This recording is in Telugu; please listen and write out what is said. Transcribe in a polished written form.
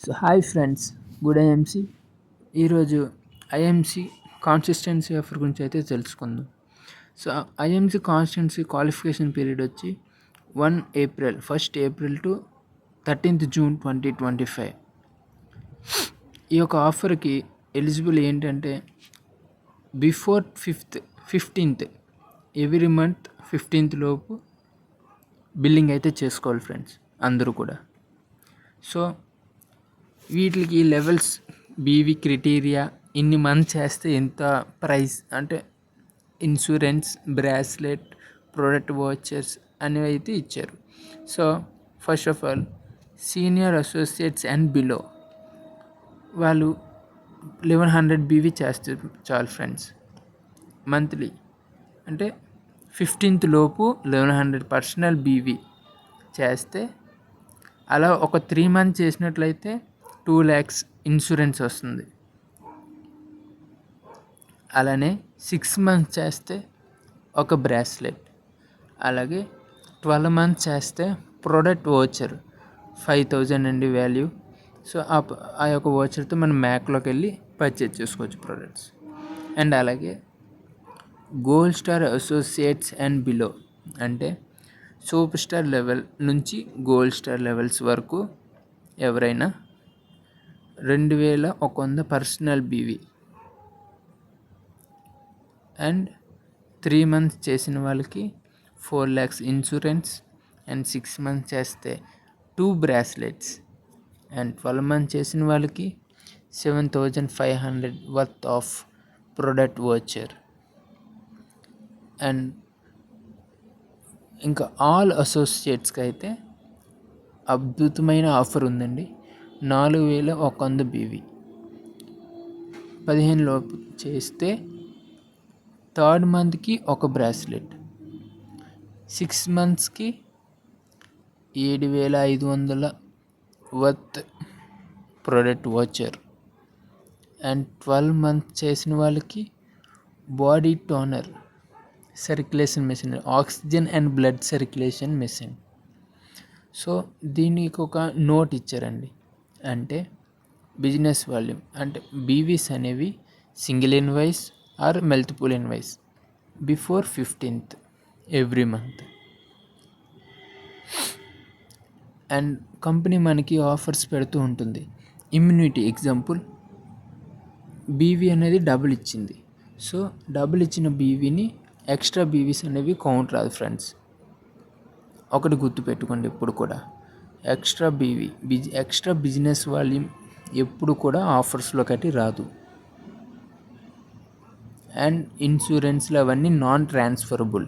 So hi friends, good IMC. ఈరోజు ఐఎంసి కాన్సిస్టెన్సీ ఆఫర్ గురించి అయితే తెలుసుకుందాం. So IMC constituency qualification period వచ్చి 1 ఏప్రిల్ టు 13 జూన్ 2025. ఈ యొక్క ఆఫర్కి ఎలిజిబుల్ ఏంటంటే before 15th every month 15th లోపు బిల్లింగ్ అయితే చేసుకోవాలి ఫ్రెండ్స్ అందరూ కూడా. సో వీటికి లెవెల్స్, బీవీ క్రైటీరియా, ఇన్ని మంత్ చేస్తే ఎంత ప్రైస్ అంటే ఇన్సూరెన్స్, బ్రాస్లెట్, ప్రోడక్ట్ వాచర్స్ అనేవి అయితే ఇచ్చారు. So first of all senior associates and below వాళ్ళు 1100 బీవీ చేస్తే చాలు ఫ్రెండ్స్ మంత్లీ. అంటే 15th లోపు 1100 పర్సనల్ బీవీ చేస్తే అలా ఒక 3 months చేసినట్లయితే 2 lakhs ఇన్సూరెన్స్ వస్తుంది. అలానే 6 months చేస్తే ఒక బ్రాస్లెట్, అలాగే 12 months చేస్తే ప్రోడక్ట్ వోచర్ 5000 అండి వాల్యూ. సో ఆ యొక్క వోచర్తో మనం మ్యాక్లోకి వెళ్ళి పర్చేజ్ చేసుకోవచ్చు ప్రోడక్ట్స్. అండ్ అలాగే gold star associates and below అంటే సూపర్ స్టార్ లెవెల్ నుంచి గోల్డ్ స్టార్ లెవెల్స్ వరకు ఎవరైనా 2100 పర్సనల్ బీవీ అండ్ 3 months చేసిన వాళ్ళకి 4 lakhs ఇన్సూరెన్స్, అండ్ 6 months చేస్తే 2 bracelets, అండ్ 12 months చేసిన వాళ్ళకి 7500 worth of product voucher. And ఇంకా ఆల్ అసోసియేట్స్కి అయితే అద్భుతమైన ఆఫర్ ఉందండి. 4100 బీవీ 15 లోపు చేస్తే 3rd monthకి ఒక బ్రాస్లెట్, 6 monthsకి 7500 worth product voucher, and 12 months చేసిన వాళ్ళకి body toner, circulation machine, oxygen and blood circulation machine. So దీనికి ఒక నోట్ ఇచ్చారండి, అంటే బిజినెస్ వాల్యూమ్ అంటే బీవీస్ అనేవి single invoice or multiple invoice before 15th every month. And company మనకి ఆఫర్స్ పెడుతూ ఉంటుంది. ఇమ్యూనిటీ ఎగ్జాంపుల్ బీవీ అనేది డబుల్ ఇచ్చింది. సో డబుల్ ఇచ్చిన బీవీని ఎక్స్ట్రా బీవీస్ అనేవి కౌంట్ రాదు ఫ్రెండ్స్. ఒకటి గుర్తుపెట్టుకోండి, ఎప్పుడు కూడా ఎక్స్ట్రా బిజినెస్ వాల్యూమ్ ఎప్పుడు కూడా ఆఫర్స్లో కట్టి రాదు. అండ్ ఇన్సూరెన్స్లు అవన్నీ నాన్ ట్రాన్స్ఫరబుల్.